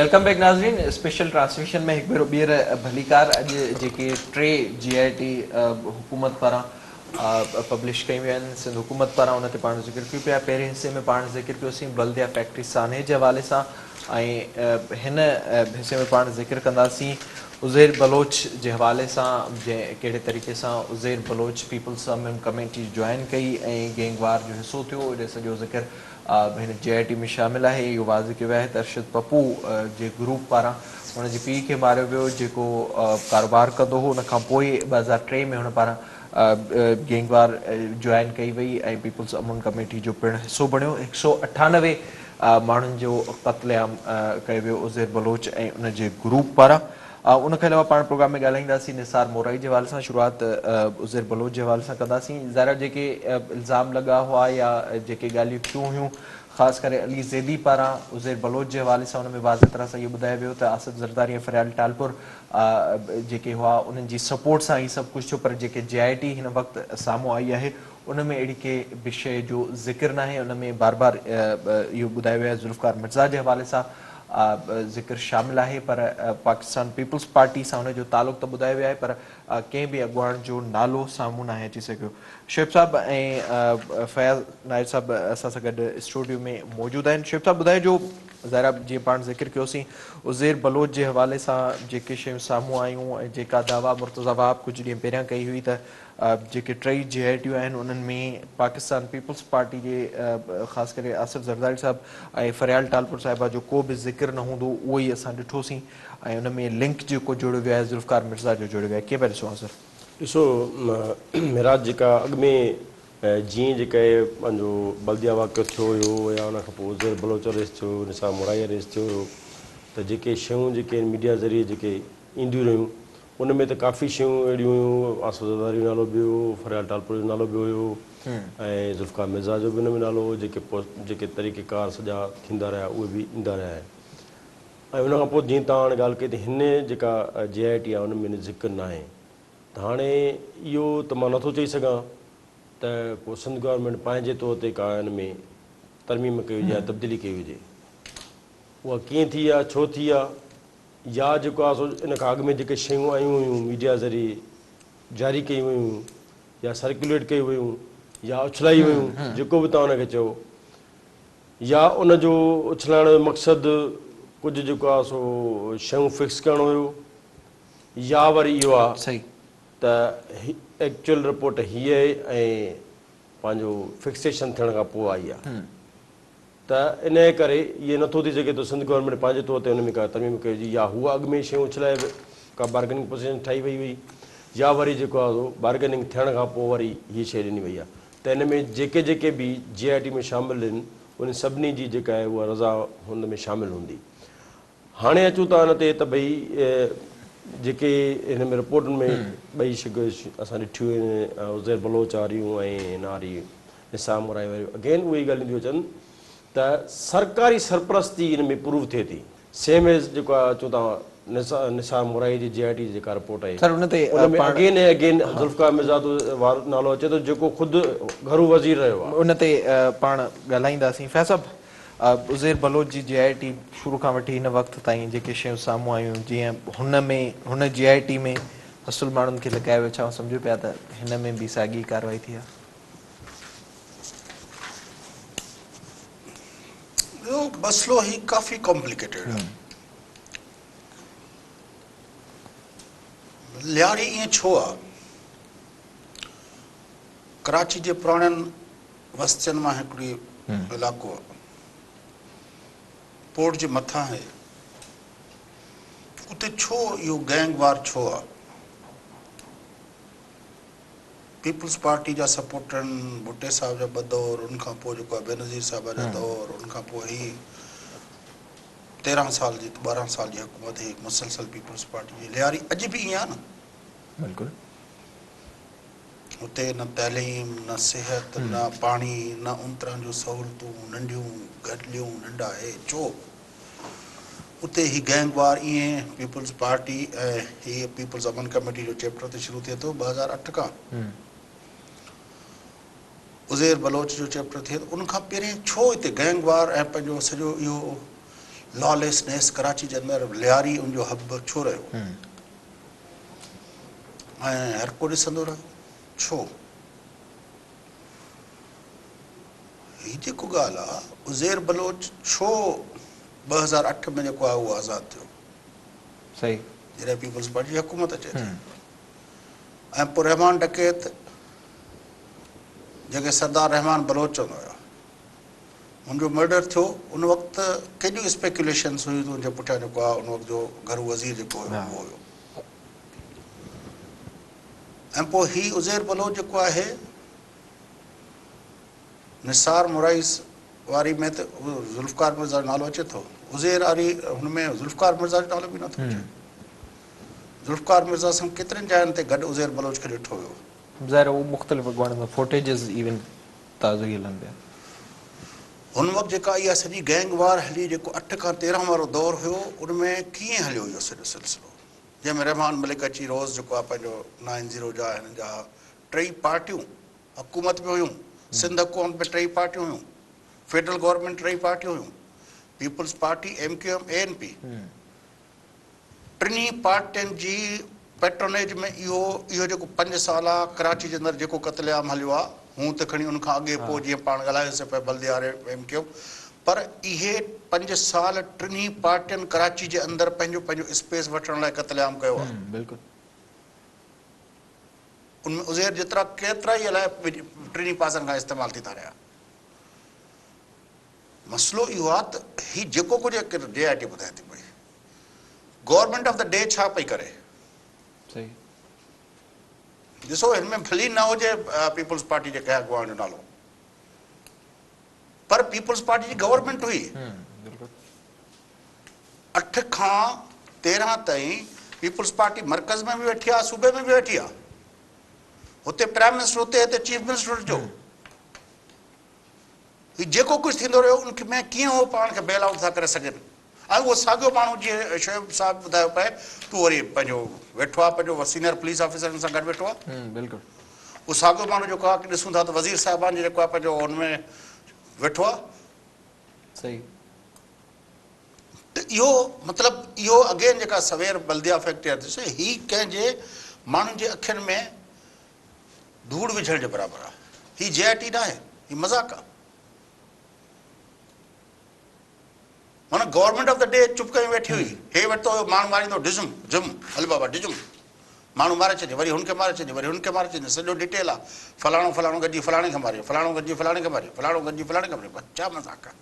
Welcome back नाज़रीन। Special transmission में एक भेरो ॿीहर भलीकार अॼु जेके टे GIT हुकूमत पारां पब्लिश कई विया आहिनि सिंध हुकूमत पारां उन ते पाण ज़िक्र कयूं पिया। पहिरें हिसे में पाण ज़िक्र कयोसीं बल्दिया फैक्ट्री साने जे हवाले सां ऐं हिन हिसे में पाण ज़िक्र कंदासीं उज़ैर बलोच जे हवाले सां जंहिं कहिड़े तरीक़े सां Uzair Baloch people's committee join कई ऐं गैंगवार जो हिसो थियो उन सॼो ज़िक्र हिन GIT में शामिल है। इहो वाज़ कयो आहे त अरशद पप्पू जे ग्रुप पारां हुनजे पीउ खे मारियो वियो जेको कारोबार कंदो हो। उन खां पोइ 2003 में हुन पारां गैंगवार जॉइन कई वई ऐं पीपल्स अमन कमेटी जो पिणु हिसो बणियो। 198 माण्हुनि जो क़त्लेआम कयो वियो उज़ैर बलोच ऐं उनजे ग्रुप पारां। उन खां अलावा पाण प्रोग्राम में ॻाल्हाईंदासीं निसार मोराई जे हवाले सां। शुरूआति उज़ैर बलोच जे हवाले सां कंदासीं। ज़ाहिर जेके इल्ज़ाम लॻा हुआ या जेके ॻाल्हियूं थियूं हुयूं ख़ासि करे अली ज़ैदी पारां उज़ैर बलोच जे हवाले सां हुन में वाज़ह तरह सां इहो ॿुधायो वियो त आसिफ ज़रदारी ऐं फ़रियाल टालपुर जेके हुआ उन्हनि जी सपोर्ट सां ही सभु कुझु थियो। पर जेके GIT हिन वक़्तु साम्हूं आई आहे उन में अहिड़ी के विषय जो ज़िक्र न आहे। उन में बार बार इहो ॿुधायो वियो आहे ज़ुल्फ़िकार मिर्ज़ा जे हवाले सां ज़िक्र शामिल आहे पर पाकिस्तान पीपल्स पार्टी सां हुनजो तालुक़ त ॿुधायो वियो आहे पर कंहिं बि अॻुवाण जो नालो साम्हूं न आहे अची सघियो। शुएब साहब ऐं फयाज़ नाइर साहब असां सां गॾु स्टूडियो में मौजूदु आहिनि। शुएब साहब ॿुधाए जो ज़ाहिर जीअं पाण ज़िक्र कयोसीं उज़ैर बलोच जे हवाले सां जेके शयूं साम्हूं आयूं ऐं जेका दावा मुर्तज़ा वहाब कुझु ॾींहं पहिरियां कई हुई त जेके टई GIT आहिनि उन्हनि में पाकिस्तान पीपल्स पार्टी जे ख़ासि करे आसिफ ज़रदारी साहब ऐं फ़रियाल टालपुर साहिबा जो को बि ज़िक्र न हूंदो उहो ई असां ॾिठोसीं ऐं उन में लिंक जेको जोड़ियो वियो आहे ज़ुल्फ़िकार मिर्ज़ा जो जोड़ियो वियो आहे। कीअं पिया ॾिसो सर? ॾिसो मिराज जेका अॻु में जीअं जेका पंहिंजो बल्दिया वाक़ियो थियो हुयो या उन खां पोइ उज़ैर बलोच अरेस्ट थियो निसार मोराई अरेस्ट थियो हुयो त जेके शयूं जेके मीडिया ज़रिए जेके ईंदियूं रहियूं उन में त काफ़ी शयूं अहिड़ियूं हुयूं। आसिफ ज़रदारी जो नालो बि हुयो, फ़रियाल टालपुर जो नालो बि हुयो ऐं ज़ुल्फ़िकार मिर्ज़ा जो बि हुन में नालो हो। जेके तरीक़ेकार सॼा थींदा रहिया उहे बि ईंदा रहिया आहिनि। ऐं उन खां पोइ जीअं तव्हां हाणे ॻाल्हि कई त हिन जेका GIT आहे उन में ज़िक्र न आहे त हाणे इहो त मां नथो चई सघां त को सिंध गवर्नमेंट पंहिंजे तौर ते का हिन में तरमीम कई हुजे या तब्दीली कई हुजे। उहा कीअं थी आहे, छो थी आहे, या जेको आहे सो इन खां अॻु में जेके शयूं आयूं हुयूं मीडिया ज़रिए जारी कयूं हुयूं या सर्कुलेट कयूं हुयूं या उछलाई हुयूं जेको बि तव्हां हुनखे चयो, या उनजो उछलाइण जो मक़सदु कुझु जेको आहे सो शयूं फिक्स करणो हुयो या वरी इहो आहे सही त एक्चुअल रिपोर्ट हीअ ऐं पंहिंजो फिक्सेशन थियण खां पोइ आई आहे त इन जे करे इहे नथो थी सघे त सिंध गवर्नमेंट पंहिंजे तौर ते हुन में का तरमीम कई हुजे या हूअ अॻु में शयूं उछलाए का बार्गेनिंग पोज़ीशन ठाही वई हुई या वरी जेको आहे उहो बार्गेनिंग थियण खां पोइ वरी हीअ शइ ॾिनी वई आहे। त इन में जेके बि GIT में शामिलु आहिनि उन सभिनी जी जेका आहे उहा रज़ा हुन में शामिलु हूंदी। हाणे अचूं था हिन ते त भई जेके हिन में रिपोर्टुनि में ॿई असां ॾिठियूं आहिनि उज़ैर बलोच वारियूं ऐं हिन वारी निसार मोराई वारियूं अगेन उहे ई ॻाल्हियूं थियूं अचनि त सरकारी सरपरस्ती हिन में प्रूव थिए थी। सेम एज़ जेको आहे अचूं था निसार मोराई जी GIT जी जेका रिपोर्ट आहे सर उन ते उन में अगेन ऐं अगेन ज़ुल्फ़िकार मिर्ज़ा वारो नालो अचे थो जेको ख़ुदि घरू वज़ीर रहियो आहे। उन ते पाण ॻाल्हाईंदासीं। फैज़ साहब उज़ैर बलोच जी GIT शुरू खां वठी हिन वक़्त ताईं जेके शयूं साम्हूं आयूं जीअं हुन GIT में असुल माण्हुनि खे लिकायो वियो छा सम्झो पिया त हिन में बि साॻी कार्रवाई थी आहे? मसलो ही काफ़ी कॉम्प्लिकेटेड है। लियारी ईअं छो आहे? कराची जे पुराणनि वस्तियुनि मां हिकिड़ी इलाइक़ो आहे पोर्ट जे मथां आहे उते छो इहो गैंग वार छो आहे? पीपल्स पार्टी जा सपोर्टरनि भुट्टे साहब जा 2 दौर उन खां पोइ जेको आहे बेनज़ीर साहब जा दौर उन खां पोइ ही 13 साल जी 12 साल जी हुकूमत ही मुसलसल पीपल्स पार्टी जी लियारी अॼु बि ईअं आहे न। बिल्कुलु उते न तइलीम न सिहत न पाणी न उन तरह जूं सहूलियतूं नंढियूं गडलियूं नंढा हे छो उते ही गैंग वार ईअं पीपल्स पार्टी ऐं हीअ पीपल्स अमन कमेटी जो चैप्टर ते शुरू थिए थो 2008 खां उज़ैर बलोच जो चैप्टर थिए थो। उनखां पहिरें छो हिते गैंग वार ऐं पंहिंजो सॼो इहो लॉलेसनेस कराची जे अंदरि लियारी उनजो हब छो रहियो ऐं हर को ॾिसंदो रहियो छो हीअ जेको ॻाल्हि आहे उज़ैर बलोच छो 2008 में जेको आहे उहो आज़ादु थियो सही जॾहिं पीपल्स पार्टी जी हुकूमत अचे थी ऐं पोइ रहमान डकैत जेके सरदार रहमान बलोच चवंदा हुया हुनजो मर्डर थियो उन वक़्तु केॾियूं स्पेकुलेशन्स हुयूं त हुनजे पुठियां जेको आहे उन वक़्तु जो घर वज़ीर जेको हुयो उहो हुयो ऐं पोइ हीउ उज़ैर बलोच जेको आहे निसार मुराइस वारी में त ज़ुल्फ़कार मिर्ज़ा जो नालो अचे थो उज़ैर वारी हुन में ज़ुल्फ़कार मिर्ज़ा जो नालो बि नथो अचे ज़ुल्फ़कार मिर्ज़ा सां केतिरनि जाइनि ते गॾु उज़ैर बलोच खे ॾिठो हुयो ज़ाहिर उहो मुख़्तलिफ़ अॻवान में फुटेजिस इवन ताज़ो ई हलनि पिया हुन वक़्तु जेका इहा सॼी गैंग वार हली जेको 8 खां 13 वारो दौरु हुयो उन में कीअं हलियो इहो सॼो सिलसिलो जंहिंमें रहमान मलिक अची रोज़ जेको आहे पंहिंजो 90 जा हिन जा 3 पार्टियूं हुकूमत में हुयूं सिंध हुकूमत में 3 पार्टियूं हुयूं फेडरल गवर्नमेंट 3 पार्टियूं हुयूं पीपल्स पार्टी MQM ANP टिनी पार्टियुनि जी पेट्रोनेज में इहो जेको 5 साल आहे कराची जे अंदरि जेको क़त्लेआम हलियो आहे हूं त खणी उन खां अॻे पोइ जीअं पाण ॻाल्हायोसीं पिया बल्दिया MQM पर इहे 5 साल टिनी पार्टियुनि कराची जे अंदरि पंहिंजो पंहिंजो स्पेस वठण लाइ क़त्लेआम कयो आहे बिल्कुलु उनमें उज़ैर जेतिरा केतिरा ई अलाए टिनी पासनि खां इस्तेमालु थी था रहिया मसइलो इहो आहे त हीउ जेको कुझु JIT ॿुधाए थी पई गवर्नमेंट ऑफ द डे छा पई करे सही ॾिसो हिन में भली न हुजे पीपल्स पार्टी जे कंहिं अॻुवान जो नालो पर पीपल्स पार्टी जी गवर्नमेंट हुई 8 खां 13 ताईं पीपल्स पार्टी मर्कज़ में बि वेठी आहे सूबे में बि वेठी आहे हुते प्राइम मिनिस्टर हुते हिते चीफ मिनिस्टर जो हीउ जेको कुझु थींदो रहियो उनखे में कीअं उहो पाण खे बेल आउट था करे सघनि ऐं उहो साॻियो माण्हू जीअं शोएब साहिबु ॿुधायो पए तूं वरी पंहिंजो वेठो आहे पंहिंजो सीनियर पुलिस ऑफिसरनि सां गॾु वेठो आहे बिल्कुलु उहो साॻियो माण्हू जेको आहे ॾिसूं था त वज़ीर साहिबान जेको आहे पंहिंजो हुनमें वेठो आहे सही त इहो मतिलबु इहो अगेन जेका सवेर बल्दिया फैक्ट्री आहे ॾिसो हीउ कंहिंजे माण्हुनि जे अखियुनि में धूड़ विझण जे बराबरि आहे हीउ JIT न आहे हीउ मज़ाक आहे माना गवर्नमेंट ऑफ द डे चुप करे वेठी हुई हे वरितो हुयो माण्हू मारींदो डिज़ुम झुम हल बाबा डिज़ुम माण्हू मारे छॾे वरी हुनखे मारे छॾे वरी हुनखे मारे छॾे सॼो डिटेल आहे फलाणो फलाणो गॾिजी फलाणे खे मारियो फलाणो गॾिजी फलाणे खे मारियो फलाणो गॾिजी फलाणे खे मारियो छा मज़ाक आहे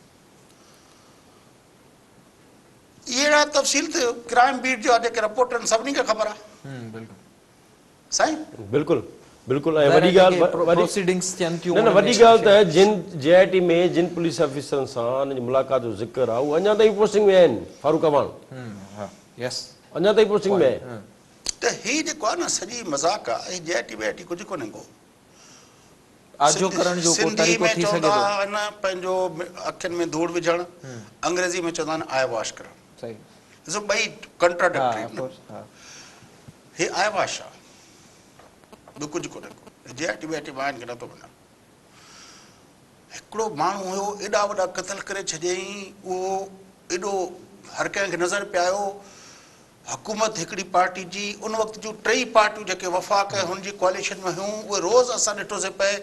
अहिड़ा तफ़सील त क्राइम बीट जो जेके रिपोर्टनि सभिनी खे ख़बर आहे बिल्कुलु साईं बिल्कुलु बिल्कुलु ऐं वॾी ॻाल्हि प्रोसीडिंग्स थियनि थियूं न न वॾी ॻाल्हि त जिन JIT में जिन पुलिस ऑफिसरनि सां हुनजी मुलाक़ात जो ज़िक्र आहे उहे अञा ताईं पोस्टिंग में आहिनि फारूक अवान यस अञा ताईं पोस्टिंग में आहे त हीउ जेको आहे न सॼी मज़ाक आहे हीउ JIT कुझु कोन्हे को आजो करण जो को सिंधी तरीक़ो में थी चवंदा सघे थो आहिनि पंहिंजो अखियुनि में धूड़ विझणु अंग्रेज़ी में चवंदा आहिनि आई वॉश करणु सही ॾिसो ॿई कंट्राडिक्टरी हे आई वॉश आहे ॿियो कुझु कोन्हे को JIT में आहिनि की नथो वञा हिकिड़ो माण्हू हुयो एॾा वॾा क़तल करे छॾियईं उहो एॾो हर कंहिंखे नज़र पिया आयो हुकूमत हिकिड़ी पार्टी जी उन वक़्तु जूं 3 पार्टियूं जेके वफ़ाक़ ऐं हुनजी कोalition में हुयूं उहे रोज़ु असां ॾिठोसीं पए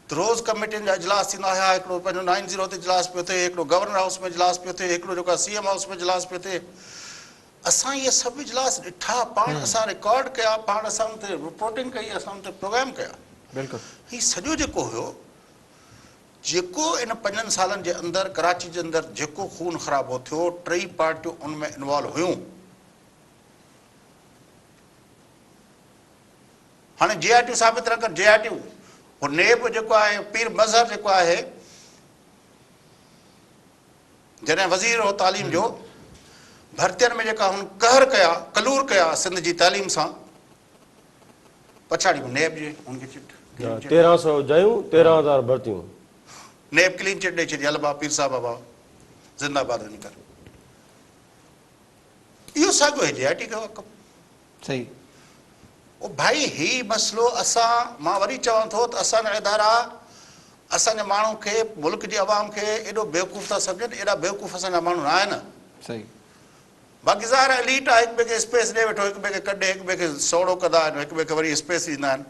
त रोज़ु कमेटियुनि जा इजलास थींदा हुया हिकिड़ो पंहिंजो 90 ते इजलास पियो थिए हिकिड़ो गवर्नर हाउस में इजलास पियो थिए हिकिड़ो जेको आहे CM हाउस में इजलास पियो थिए असां इहे सभु इजलास ॾिठा पाण असां रिकॉर्ड कया पाण असां हुन ते रिपोर्टिंग कई असां हुन ते प्रोग्राम कया बिल्कुलु हीउ सॼो जेको हुयो जेको इन 5 सालनि जे अंदरि कराची जे अंदरि जेको खून ख़राबो थियो 3 पार्टियूं उन में इन्वॉल्व हुयूं हाणे JIT साबित न कर JIT उहो नेब जेको आहे पीर मज़हर जेको आहे जॾहिं वज़ीर हो तालीम जो भर्तियुनि में जेका हुन कहर कया कलूर कया सिंध जी तालीम सां पछाड़ी नेब जे हुनखे चिट 1300 जयूं 13,000 भर्तियूं नेब क्लीन चिट ॾेई छॾी हल बाबा पीर साहिब बाबा ज़िंदाबाद वञी कर इहो साॻियो आहे JIT कयो आहे कमु सही ओ भाई ही मसइलो असां मां वरी चवां थो त असांजा इदारा असांजे माण्हू खे मुल्क जी आवाम खे एॾो बेवकूफ़ था सम्झनि एॾा बेवकूफ़ असांजा माण्हू न आहिनि सही बाक़ी ज़ाहिर आहे एलीट आहे, हिक ॿिए खे स्पेस ॾे वेठो, हिक ॿिए खे कढे, हिक ॿिए खे सोड़ो कंदा आहिनि, हिक ॿिए खे वरी स्पेस ॾींदा आहिनि।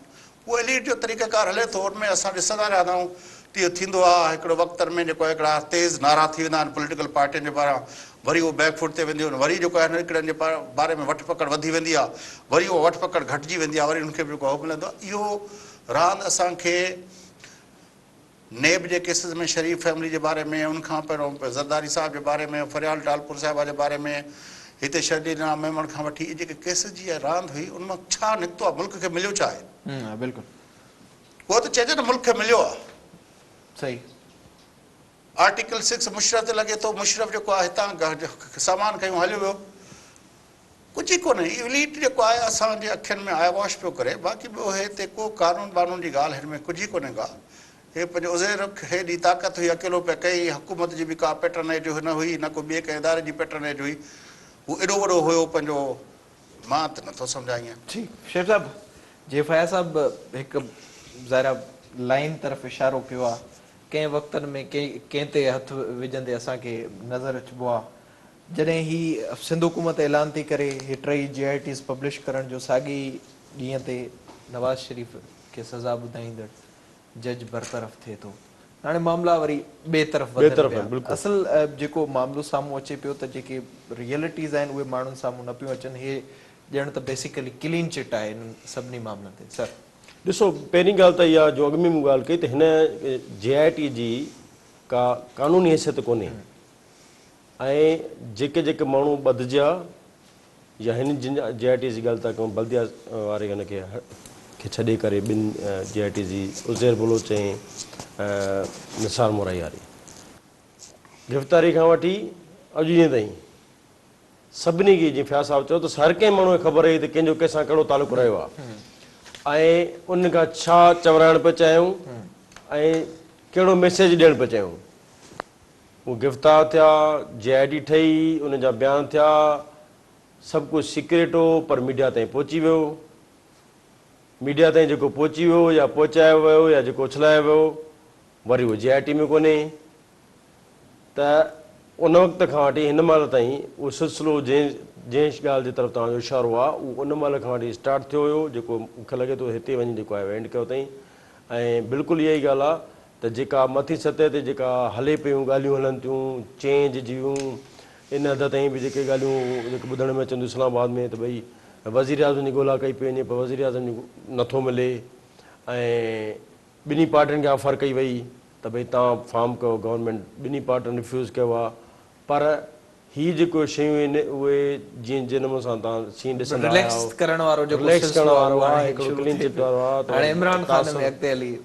उहो एलीट जो तरीक़ेकार हले थो, उनमें असां ॾिसंदा रहिया आहियूं तीअं थींदो आहे। हिकिड़ो वक़्तनि में जेको आहे हिकिड़ा तेज़ नारा थी वेंदा आहिनि पॉलिटिकल पार्टियुनि जे पारां, वरी उहो बैकफुट ते वेंदियूं आहिनि, वरी जेको आहे हिकिड़नि जे बारे में वठ पकड़ वधी वेंदी आहे, वरी उहो वठ पकड़ घटिजी वेंदी आहे, वरी उनखे बि जेको आहे मिलंदो आहे। इहो रांदि असांखे नेब जे केसिस में शरीफ़ फैमिली जे बारे में, उनखां पहिरियों ज़रदारी साहिब जे बारे में, फरियाल टालपुर साहिबा जे बारे में, हिते शर्जील मेमण खां वठी इहे जेके केसिस जी रांदि हुई, उन मां छा निकितो आहे, मुल्क खे मिलियो छा आहे? बिल्कुलु उहो त चइजे न मुल्क खे मिलियो आहे। सही आर्टिकल 6 मुशरफ ते लॻे थो, मुशरफ जेको आहे हितां सामान खयूं हलियो वियो, कुझु ई कोन्हे। इलीट जेको आहे असांजे अखियुनि में आयवॉश पियो करे, बाक़ी ॿियो हिते को कानून वानून जी ॻाल्हि हिन में कुझु ई कोन्हे का। हे पंहिंजो उज़ैर हेॾी ताक़त हुई, अकेलो पिया कई, हुकूमत जी बि का पैटर्नेज न हुई, न को ॿिए कंहिं इदारे जी पैटर्नेज हुई, हू एॾो वॾो हुयो पंहिंजो, मां त नथो सम्झां ईअं। ठीक शेर साहब, जे फया साहब हिकु ज़ाहिरा लाइन तरफ़ इशारो कयो आहे, कंहिं वक़्तनि में कंहिं ते हथु विझंदे असांखे नज़र अचिबो आहे जॾहिं ही सिंध हुकूमत ऐलान थी करे हे टई JITs पब्लिश करण जो साॻी ॾींहं ते नवाज़ शरीफ़ खे सज़ा ॿुधाईंदड़ जज बरतरफ़ थिए थो, हाणे मामला वरी ॿिए तरफ़ वधनि पिया। असल जेको मामिलो साम्हूं अचे पियो त जेके रियलिटीज़ आहिनि उहे माण्हुनि साम्हूं न पियूं अचनि, हे ॼण त बेसिकली क्लीन चिट आहे हिन सभिनी मामलनि ते। सर ॾिसो, पहिरीं ॻाल्हि त इहा जो अॻु में मूं ॻाल्हि कई त हिन JIT जी का कानूनी हैसियत कोन्हे, ऐं जेके जेके माण्हू ॿधिजा या हिन जिन JIT जी ॻाल्हि था कयूं, बल्दिया वारे हिनखे छॾे करे ॿिनि JIT जी उज़ैर बलोच ऐं निसार मोराई वारी गिरफ़्तारी खां वठी अॼु ॾींहं ताईं सभिनी खे, जीअं फया साहिबु चयो त हर कंहिं माण्हू खे ख़बर हुई त कंहिंजो कंहिंसां कहिड़ो तालुक़ु रहियो आहे, ऐं उन खां छा चवराइण पिया चाहियूं ऐं कहिड़ो मैसेज ॾियणु पिया चाहियूं। उहे गिरफ़्तार थिया, JIT ठही, उन जा बयान थिया, सभु कुझु सीक्रेट हो, पर मीडिया ताईं पहुची वियो। मीडिया ताईं जेको पहुची वियो या पहुचायो वियो या जेको उछलायो वियो, वरी उहो JIT में कोन्हे। त उन वक़्त खां वठी हिन महिल ताईं उहो सिलसिलो जंहिं ॻाल्हि जे तरफ़ तव्हांजो इशारो आहे, उहो उन महिल खां वठी स्टार्ट थियो हुयो, जेको मूंखे लॻे थो हिते वञी जेको आहे एंड कयो अथई। ऐं बिल्कुलु इहा ई ॻाल्हि आहे त जेका मथी सतह ते जेका हले पियूं ॻाल्हियूं हलनि थियूं चेंज जूं, इन हद ताईं बि जेके ॻाल्हियूं जेके ॿुधण में अचनि इस्लामाबाद में त भई वज़ीर आज़म जी ॻोल्हा कई पई वञे, पर वज़ीर आज़म जी नथो मिले, ऐं ॿिन्ही पार्टियुनि खे ऑफर कई वई त भई तव्हां फॉर्म कयो, गवर्नमेंट ॿिन्ही पार्टियुनि रिफ्यूज़ कयो आहे। पर हीअ जेको शयूं आहिनि उहे जीअं जिन नमूने सां तव्हां सीन ॾिसंदा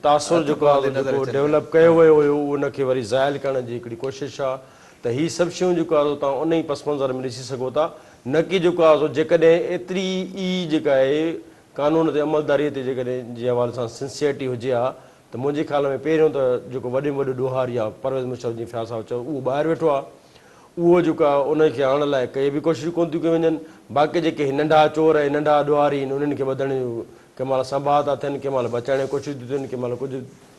तासुर जेको आहे जेको डेवलप कयो वियो हुयो उनखे वरी ज़ाइल करण जी हिकिड़ी कोशिशि आहे। त हीअ सभु शयूं जेको आहे तव्हां उन ई पस मंज़र में ॾिसी सघो था, न की जेको आहे जेकॾहिं एतिरी ई जेका आहे कानून ते अमलदारीअ ते जेकॾहिं जे हवाले सां सिंसियरिटी हुजे हा, त मुंहिंजे ख़्याल में पहिरियों त जेको वॾे में वॾो ॾोहार या परवेज़ मुशर्रफ जी फया साहिबु चयो उहो ॿाहिरि वेठो आहे, उहो जेको आहे उनखे आणण लाइ कई बि कोशिशूं कोन थियूं कयूं वञनि। बाक़ी जेके नंढा चोर ऐं नंढा ॾोहारी आहिनि उन्हनि खे वधण जूं कंहिं महिल संभाह था थियनि, कंहिं महिल बचाइण जी कोशिशि थियूं थियनि, कंहिं महिल कुझु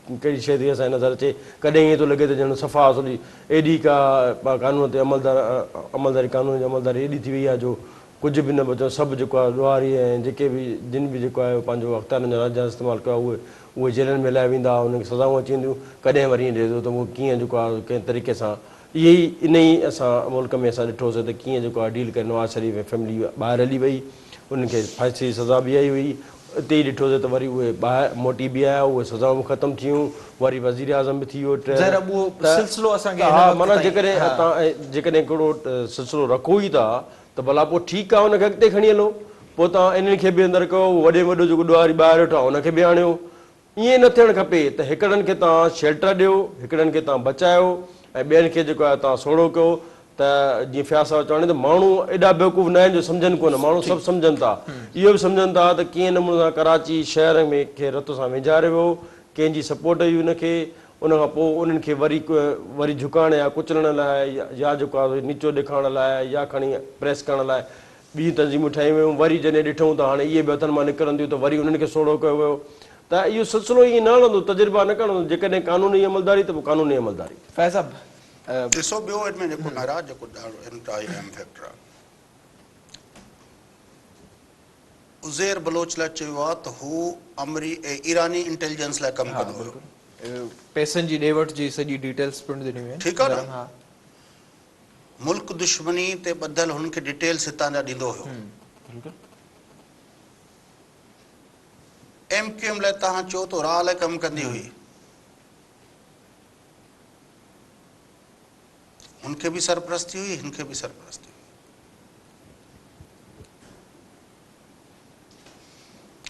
कहिड़ी शइ थी असांजी नज़र अचे, कॾहिं ईअं थो लॻे त ॼण सफ़ा असुली एॾी का कानून ते अमलदारी कानून जी अमलदारी एॾी थी वई आहे जो कुझु बि न बचो। सभु जेको आहे ॾोहारी ऐं जेके बि जिन बि जेको आहे पंहिंजो अख़्तियारनि जा राजा इस्तेमालु कयो आहे उहे जेलनि में लाइ वेंदा, उनखे सज़ाऊं अची वेंदियूं। कॾहिं वरी ईअं ॾिए थो त उहो कीअं जेको आहे कंहिं तरीक़े सां इहे ई इन ई असां मुल्क में असां ॾिठोसीं त कीअं जेको आहे डील करे नवाज़ शरीफ़ ऐं फैमिली ॿाहिरि हली वई, उन्हनि खे फांसी जी सज़ा बि आई हुई। हिते ई ॾिठोसीं त वरी उहे ॿाहिरि मोटी बि आया, उहे सज़ाऊं ख़तमु थियूं, वरी वज़ीर आज़म बि थी वियो। हा, माना जेकॾहिं तव्हां जेकॾहिं हिकिड़ो सिलसिलो रखो ई था त भला पोइ ठीकु आहे, हुनखे अॻिते खणी हलो, पोइ तव्हां इन्हनि खे बि अंदरि कयो, वॾे में वॾो जेको ॾोहारी ॿाहिरि वेठो आहे उनखे बि आणियो। ईअं न थियणु खपे त हिकिड़नि खे तव्हां शेल्टर ॾियो, हिकिड़नि खे तव्हां बचायो ऐं ॿियनि खे जेको आहे तव्हां सोड़ो कयो। त जीअं फया साहिबु चवनि त माण्हू एॾा बेवकूफ़ न आहिनि जो सम्झनि कोन, माण्हू सभु सम्झनि था। इहो बि सम्झनि था त कीअं नमूने सां कराची शहर में खे रत सां विञारे वियो, कंहिंजी सपोर्ट हुई उनखे, उनखां पोइ उन्हनि खे वरी झुकाइण या कुचलण लाइ या जेको आहे नीचो ॾेखारण लाइ या खणी प्रेस करण लाइ ॿी तंज़ीमूं ठाहियूं वियूं। वरी जॾहिं ॾिठूं त हाणे इहे बि हथनि मां निकिरनि थियूं त वरी उन्हनि खे सोड़ो कयो वियो। त इहो सिलसिलो ईअं न हलंदो, तजुर्बा न करणो। जेकॾहिं कानूनी अमलदारी त पोइ कानूनी अमलदारी। फैज़ साहब, ॾिसो ॿियो हिन में जेको महाराज जेको ॾाढो एंटी एम फैक्टर आहे, उज़ैर बलोच लाइ चयो आहे त हू ईरानी इंटेलिजेंस लाइ कमु हा कंदो हुयो। बिल्कुलु पैसनि जी ॾे वठि जी सॼी डिटेल्स पिणु ॾिनियूं आहिनि। ठीकु आहे न? हा मुल्क दुश्मनी ते ॿधल हुननि खे डिटेल्स हितां जा ॾींदो हुयो। बिल्कुलु MQM लाइ तव्हां चओ त राह लाइ कमु कंदी हुई, हुनखे बि सरपरस्ती हुई, हिनखे बि सरपरस्ती हुई।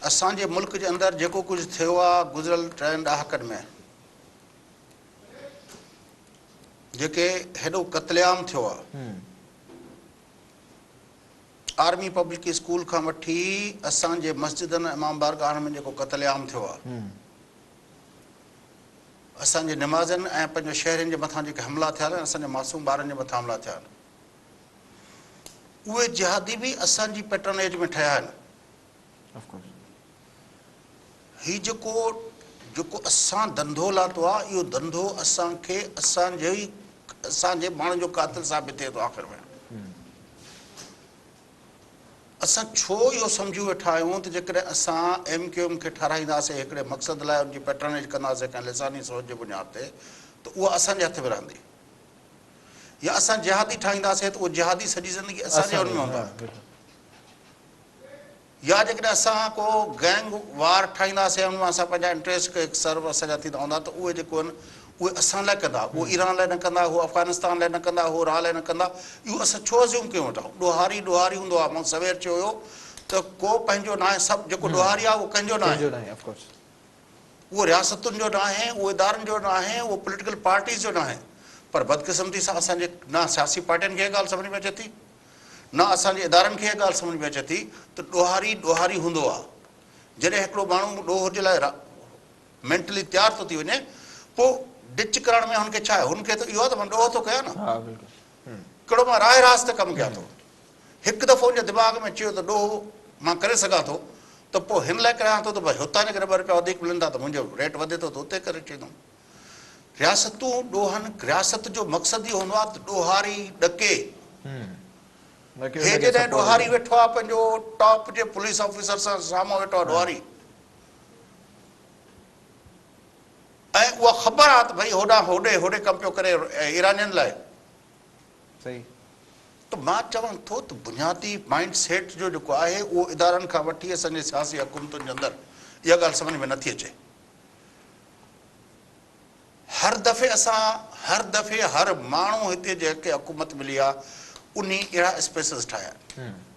असांजे मुल्क जे अंदरि जेको कुझु थियो आहे गुज़िरियल 3 ॾहाकनि में, जेके हेॾो क़त्लेआम थियो आहे, आर्मी पब्लिक स्कूल खां वठी असांजे मस्जिदनि इमाम बारगाहनि में जेको क़त्लेआम थियो आहे, असांजे नमाज़नि ऐं पंहिंजो शहरनि जे मथां जेके हमला थिया आहिनि, असांजे मासूम ॿारनि जे मथां हमला थिया आहिनि, उहे जिहादी बि असांजी पैटर्नेज में ठहिया आहिनि। हीउ जेको असां धंधो लाथो आहे, इहो धंधो असांखे असांजे माण्हुनि जो कातिल साबित थिए थो आख़िर में। असां छो इहो सम्झी वेठा आहियूं त जेकॾहिं असां MQM खे ठाराईंदासीं हिकिड़े मक़सद लाइ, उनजी पैटर्नेज कंदासीं कंहिं लिसानी सोच जे बुनियाद ते, त उहा असांजे हथ में रहंदी, या असां जिहादी ठाहींदासीं त उहो जिहादी सॼी ज़िंदगी असांजे हुन में हूंदा, या जेकॾहिं असां को गैंग वार ठाहींदासीं, हुन में असां पंहिंजा इंट्रस्ट सर्व असांजा थींदा हूंदा, त उहे जेको आहिनि उहे असां लाइ कंदा, उहे ईरान लाइ न कंदा, उहे अफ़गानिस्तान लाइ न कंदा, उहे राह लाइ न कंदा। इहो असां छो अज़्यूम कयूं वेठा? ॾोहारी हूंदो आहे। मां सवेर चयो हुयो त को पंहिंजो न आहे, सभु जेको ॾोहारी आहे उहो कंहिंजो न आहे, उहो रियासतुनि जो न आहे, उहो इदारनि जो न आहे, उहो पॉलिटिकल पार्टीज़ जो न आहे। पर बदकिस्मती सां असांजे न सियासी पार्टियुनि खे इहा ॻाल्हि सम्झ में अचे थी, न असांजे इदारनि खे इहा ॻाल्हि सम्झ में अचे थी त ॾोहारी हूंदो आहे। जॾहिं हिकिड़ो माण्हू ॾोह जे लाइ मेंटली तयारु थो थी वञे, पोइ डिच करण में हुनखे छा आहे? हुनखे त इहो आहे त मां ॾोह थो कयां न, कहिड़ो मां राय रास ते कमु कयां थो। हिकु दफ़ो हुनजे दिमाग़ में चयो त ॾोह मां करे सघां थो, त पोइ हिन लाइ कयां थो त भई हुतां जे करे ॿ रुपया वधीक मिलनि था त मुंहिंजो रेट वधे थो त उते करे छॾींदुमि। रियासतूं ॾोहनि, रियासत जो मक़सदु इहो हूंदो आहे त ॾोहारी ॾके। हे जॾहिं ॾोहारी वेठो आहे पंहिंजो टॉप जे पुलिस ऑफिसर सां साम्हूं वेठो आहे ॾोहारी, ऐं उहा ख़बर आहे त भई होॾे कमु पियो करे ईरानियुनि लाइ, त मां चवां थो त बुनियादी माइंड सेट जो जेको आहे उहो इदारनि खां वठी असांजे सियासी हुकूमतुनि जे अंदरि इहा ॻाल्हि सम्झ में नथी अचे। हर दफ़े हर माण्हू हिते जेके हुकूमत मिली आहे उन अहिड़ा स्पेसिस ठाहिया आहिनि।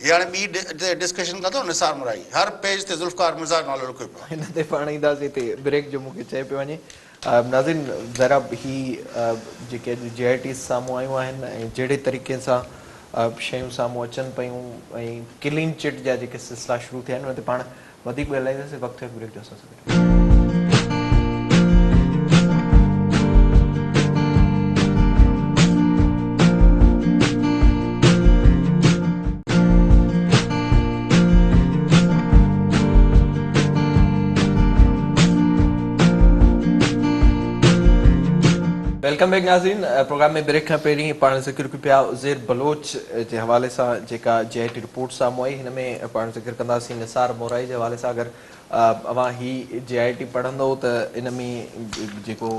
हाणे ॿी डिस्कशन कंदो निसार मुराई, हर पेज ते ज़ुल्फ़कार मिर्ज़ा नालो लिखियो पियो। हिन ते पाण ईंदासीं हिते ब्रेक जो मूंखे चए पियो वञे। नाज़रीन, ज़रा ही जेके JIT साम्हूं आयूं आहिनि ऐं जहिड़े तरीक़े सां शयूं साम्हूं अचनि पियूं ऐं क्लीन चिट जा जेके सिलसिला शुरू थिया आहिनि उन ते पाण वधीक ॻाल्हाईंदासीं। वक़्तु ब्रेक जो असां सां वेलकम बैक नाज़रीन। प्रोग्राम में ब्रेक खां पहिरीं पाण ज़िक्र कयूं पिया उज़ैर बलोच जे हवाले सां जेका JIT रिपोर्ट साम्हूं आई, हिन में पाण ज़िक्र कंदासीं निसार मोराई जे हवाले सां। अगरि अवां ही JIT पढ़ंदो त इन में जेको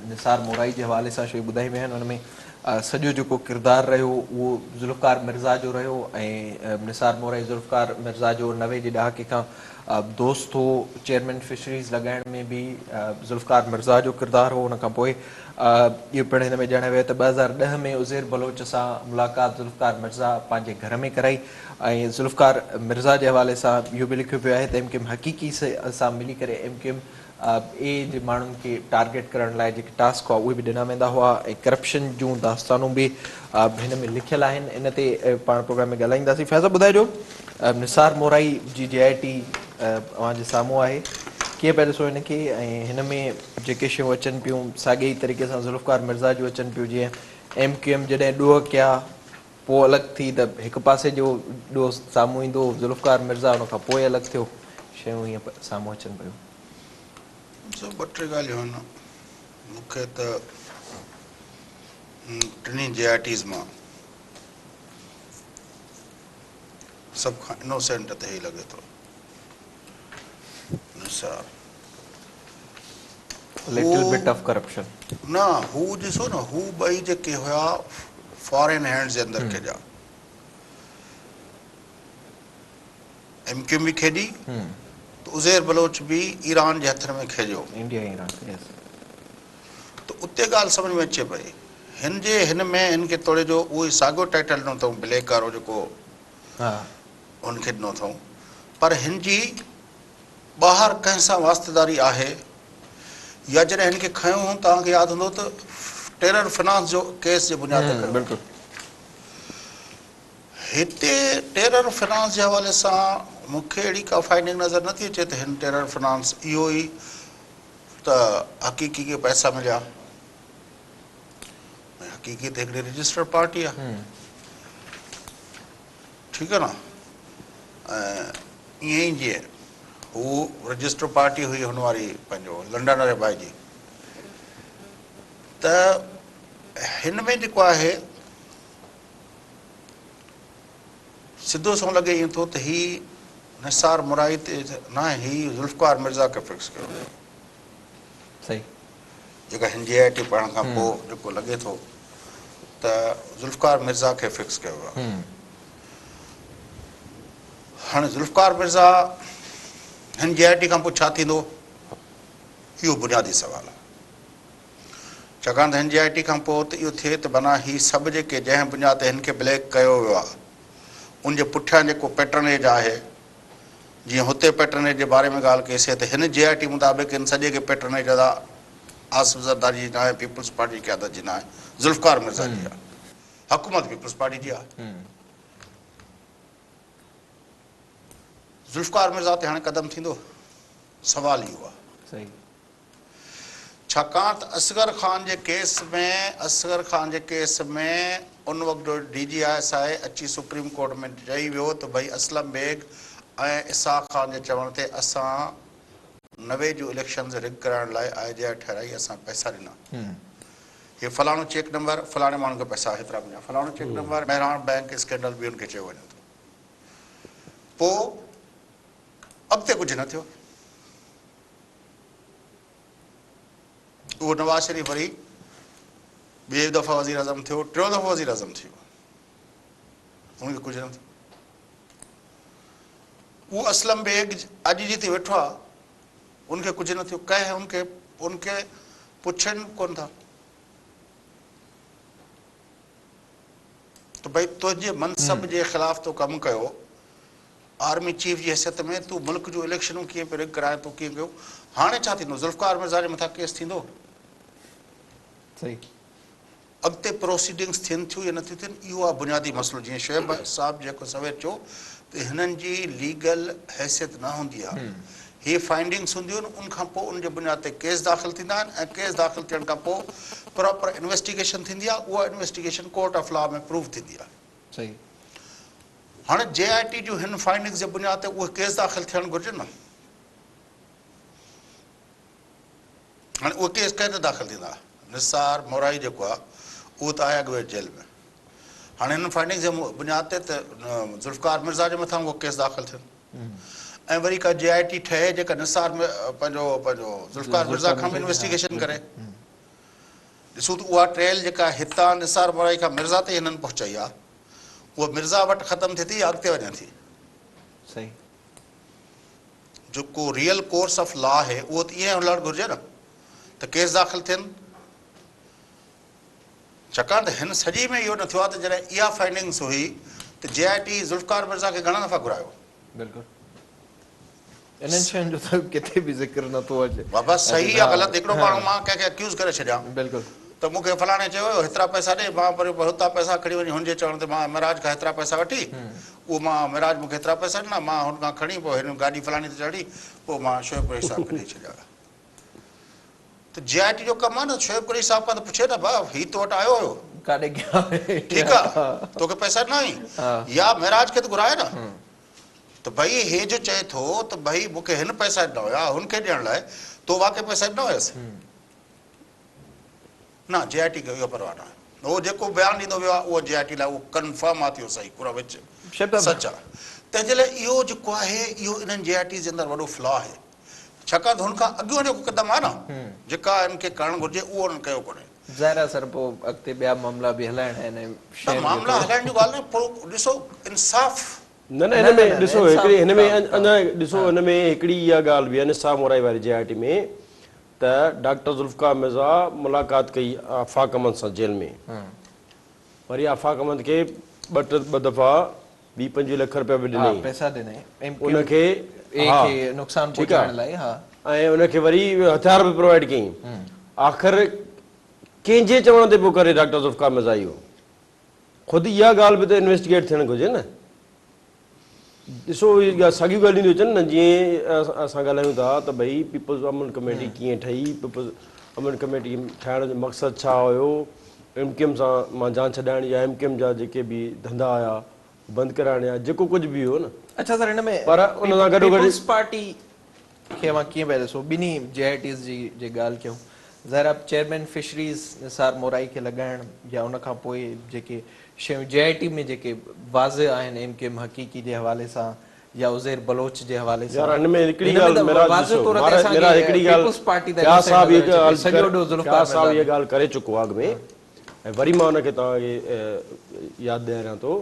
निसार मोराई जे हवाले सां शयूं ॿुधाई वियूं आहिनि, हुन में सॼो जेको किरदारु रहियो उहो ज़ुल्फ़कार मिर्ज़ा जो रहियो ऐं निसार मोराई ज़ुल्फ़कार मिर्ज़ा जो 90 जे ॾहाके खां दोस्त हो। चेयरमैन फिशरीज़ लॻाइण में बि ज़ुल्फ़कार मिर्ज़ा जो किरदारु हो। हुन खां पोइ इहो पिणु हिन में ॼाणायो वियो त 2010 में उज़ैर बलोच सां मुलाक़ात ज़ुल्फ़कार मिर्ज़ा पंहिंजे घर में कराई ऐं ज़ुल्फ़कार मिर्ज़ा जे हवाले सां इहो बि लिखियो पियो आहे त MQM हक़ीक़ी सां मिली करे MQM जे माण्हुनि खे टारगेट करण लाइ जेके टास्क हुआ उहे बि ॾिना वेंदा हुआ ऐं करप्शन जूं दास्तानूं बि हिन में लिखियल आहिनि। इन ते पाण प्रोग्राम में ॻाल्हाईंदासीं। फैज़ा, ॿुधाइजो निसार मोराई जी JIT अव्हांजे साम्हूं आहे, कीअं पिया ॾिसो हिन खे ऐं हिन में जेके शयूं अचनि पियूं साॻिए ई तरीक़े सां ज़ुल्फ़कार मिर्ज़ा जूं अचनि पियूं, जीअं MQM जॾहिं ॾोह कया पोइ अलॻि थी त हिकु पासे जो ॾोह साम्हूं ईंदो ज़ुल्फ़कार मिर्ज़ा, हुन खां पोइ अलॻि थियो, शयूं हीअं साम्हूं अचनि पियूं। ॿ टे ॻाल्हियूं आहिनि। मूंखे त टिनी JITs मां सभ खां इनोसेंट त ही लॻे थो Nisar. Little bit of corruption. न हू ॾिसो न, हू ॿई जेके हुया फॉरेन हैंड्स जे अंदरि खेॾा। MQM बि खेॾी त उज़ैर बलोच बि ईरान जे हथनि में खेॾियो। इंडिया ईरान, यस। त उते ॻाल्हि सम्झ में अचे पई, हिन में हिन खे थोरे जो उहो ई साॻियो टाइटल ॾिनो अथऊं, ब्लैक वारो जेको हा हुनखे ॾिनो अथऊं, पर हिन जी ॿाहिरि कंहिं सां वास्तेदारी आहे या जॾहिं हिन खे खयूं तव्हांखे यादि हूंदो त टेरर फिनांस जो केस जे बुनियाद ते खयो। बिल्कुलु। हिते टेरर फिनांस जे हवाले सां मूंखे अहिड़ी का फाइंडिंग नज़र नथी अचे त हिन टेरर फिनांस इहो ई त हक़ीक़ी खे पैसा मिलिया। हक़ीक़ी त हिकिड़ी रजिस्टर्ड पार्टी आहे, ठीकु आहे न। ऐं ईअं ई जीअं हू रजिस्टर्ड पार्टी हुई हुन वारी पंहिंजो लंडन वारे भाई जी, त हिन में जेको आहे सिधो सो लॻे ईअं थो त ही निसार मुराई ते न, ही ज़ुल्फ़कार मिर्ज़ा खे फिक्स कयो, सही। जेका हिन JIT पढ़ण खां पोइ जेको लॻे थो त ज़ुल्फ़कार मिर्ज़ा खे फिक्स कयो आहे। हाणे ज़ुल्फ़कार मिर्ज़ा हिन JIT खां पोइ छा थींदो, इहो बुनियादी सुवालु आहे। छाकाणि त हिन JIT खां पोइ त इहो थिए त माना ही सभु जेके जंहिं बुनियाद ते हिन खे ब्लैक कयो वियो आहे उनजे पुठियां जेको पैटर्नेज आहे, जीअं हुते पैटर्नेज जे बारे में ॻाल्हि कईसीं त हिन JIT मुताबिक़ हिन सॼे खे पैटर्नेज अदा आसिफ ज़रदारी जी न आहे, पीपल्स पार्टी जी क़यादत जी न आहे, ज़ुल्फ़कार मिर्ज़ा जी आहे। हुकूमत पीपल्स पार्टी जी आहे। ज़ुल्फ़कार मिर्ज़ा ते हाणे क़दम थींदो, सवाल इहो आहे। सही। छाकाणि त असगर खान जे केस में उन वक़्तु DGISI अची सुप्रीम कोर्ट में चई वियो त भई असलम बेग ऐं इसाक़ खान जे चवण ते असां 90 जूं इलेक्शन रिग कराइण लाइ IJI ठहिराई, असां पैसा ॾिना। हे फलाणो चेक नंबर फलाणे माण्हू खे पैसा हेतिरा मिलिया, फलाणो cheque number Mehran bank scandal बि हुनखे चयो वञे थो। पोइ अॻिते कुझु न थियो। उहो नवाज़ शरीफ़ वरी ॿिए दफ़ा वज़ीर आज़म थियो, टियों दफ़ो वज़ीर आज़म थियो, हुनखे कुझु न थियो। उहो असलम बेग अॼु जी थी वेठो आहे, उनखे कुझु न थियो, कंहिं उनखे पुछनि कोन था त भई तुंहिंजे मनसब जे ख़िलाफ़ तो कमु कयो, आर्मी चीफ जी हैसियत में तूं मुल्क जूं इलेक्शनूं कीअं पियो रिग कराए, तूं कीअं कयो। हाणे छा थींदो, ज़ुल्फ़कार मिर्ज़ा जे मथां केस थींदो, सही। अॻिते प्रोसीडिंग्स थियनि थियूं या नथियूं थियनि, इहो आहे बुनियादी मसइलो। जीअं शोएब साहब जेको सवेर चयो त हिननि जी लीगल हैसियत न हूंदी आहे, ही फाइंडिंग्स हूंदियूं आहिनि, उनखां पोइ उनजे बुनियाद ते केस दाख़िल थींदा आहिनि ऐं केस दाख़िल थियण खां पोइ प्रॉपर इन्वेस्टिगेशन थींदी आहे। उहा इन्वेस्टिगेशन कोर्ट ऑफ लॉ में प्रूव थींदी आहे। सही। हाणे JIT जूं हिन फाइंडिंग्स जे बुनियाद ते उहे केस दाख़िल थियणु घुरिजे न। हाणे उहे केस कंहिं ते दाख़िल थींदा, निसार मोराई जेको आहे उहो त आहे अॻु जेल में। हाणे हिन फाइंडिंग्स जे बुनियाद ते त ज़ुल्फ़कार मिर्ज़ा जे मथां उहो केस दाख़िल थियनि ऐं वरी का JIT ठहे जेका निसार में पंहिंजो ज़ुल्फ़कार मिर्ज़ा खां बि इन्वेस्टिगेशन करे। ॾिसूं त उहा ट्रेल जेका हितां निसार मोराई खां मिर्ज़ा ते हिननि पहुचाई आहे, उहा मिर्ज़ा वटि ख़तमु थिए थी या अॻिते वञे थी। सही। जेको रियल कोर्स ऑफ लॉ आहे उहो त ईअं हलणु घुरिजे न त केस दाख़िल थियनि। छाकाणि त हिन सॼी में इहो न थियो आहे त जॾहिं इहा फाइंडिंग्स हुई त JIT ज़ुल्फ़कार मिर्ज़ा खे घणा दफ़ा घुरायो। बिल्कुलु। इन्हनि शयुनि जो त किथे बि ज़िक्र नथो अचे। बाबा सही या ग़लति, हिकिड़ो माण्हू मां कंहिंखे अक्यूज़ करे छॾियां बिल्कुलु त मूंखे फलाणे चयो हुयो हेतिरा पैसा ॾे, मां वरी हुतां पैसा खणी वञी हुनजे चवण ते मां मिराज खां हेतिरा पैसा वठी, उहो मां मिराज मूंखे हेतिरा पैसा ॾिना, मां हुन खां खणी पोइ हिन गाॾी फलाणी ते चढ़ी, पोइ मां शोएब कुरैशी साहिब खे ॾेई छॾिया। त JIT जो कमु आहे न, शोएब कुरैशी साहिब खां त पुछे न भाउ हीउ तो वटि आयो हुयो, काॾे गया हुए? ठीकु आहे, तोखे पैसा ॾिना हुई, या मिराज खे त घुराए न त भई हे जो चए थो त भई मूंखे हिन पैसा ॾिना हुया हुनखे ॾियण लाइ, तो वाक़ई पैसा ॾिना हुयसि न। JIT खे इहो परवाह न आहे, उहो जेको बयानु ॾींदो वियो आहे उहो JIT लाइ उहो कंफर्म आहे थियो सही पूरा विच शब्द सच आहे तंहिंजे लाइ इहो जेको आहे इहो इन्हनि JIT जे अंदरि वॾो फ्लॉ आहे छाकाणि त हुन खां अॻियो जेको क़दम आहे न जेका हिन खे करणु घुरिजे उहो हुननि कयो कोन्हे ज़ाहिर आहे सर पोइ अॻिते ॿिया मामला बि हलाइणा आहिनि ऐं त शहर जो मामला हलाइण जी ॻाल्हि न पोइ ॾिसो इंसाफ़ न न हिन में ॾिसो हिकिड़ी हिन में इंसाफ़ अञा ॾिसो हिन में हिकिड़ी इहा ॻाल्हि बि आहे निसाब मोराई वारी JIT में त डॉक्टर ज़ुल्फ़िकार मिर्ज़ा मुलाक़ात कई आफ़ाक़ अहमद सां जेल में वरी आफ़ाक़ अहमद खे ॿ दफ़ा 20-25 लख रुपया बि ॾिनई पैसा ॾिनई उनखे खे नुक़सान पहुचाइण लाइ ऐं उनखे वरी हथियार बि प्रोवाइड कयईं आख़िर कंहिंजे चवण ते पोइ करे डॉक्टर ज़ुल्फ़िकार मिर्ज़ा इहो ख़ुदि इहा ॻाल्हि बि त इन्वेस्टिगेट थियणु घुरिजे न ॾिसो इहा साॻियूं ॻाल्हियूं थी अचनि न जीअं असां ॻाल्हायूं था त भई पीपल्स अमन कमेटी कीअं ठही पीपल्स अमन कमेटी ठाहिण जो मक़सदु छा हुयो MKM सां मां जान छॾाइण या MKM जा जेके बि धंधा हुया बंदि कराइण या जेको कुझु बि हो न अच्छा सर हिन में पर उन सां गॾोगॾु पीपल्स पार्टी खे मां कीअं पिया ॾिसो ॿिन्ही JITs जी ॻाल्हि कयूं ज़ाहिर आहे चेयरमैन फिशरीज़ निसार मोराई खे लॻाइण या उन खां पोइ जेके शयूं JIT में जेके वाज़ आहिनि MKM हक़ीक़ी जे हवाले सां या उज़ैर बलोच जे हवाले सां यार हिन में हिकिड़ी ॻाल्हि मेरा ॾिसो मेरा हिकिड़ी ॻाल्हि क्या साहब ये ॻाल्हि करे चुको आहे अॻु में ऐं वरी मां हुनखे तव्हांखे यादि ॾियारियां थो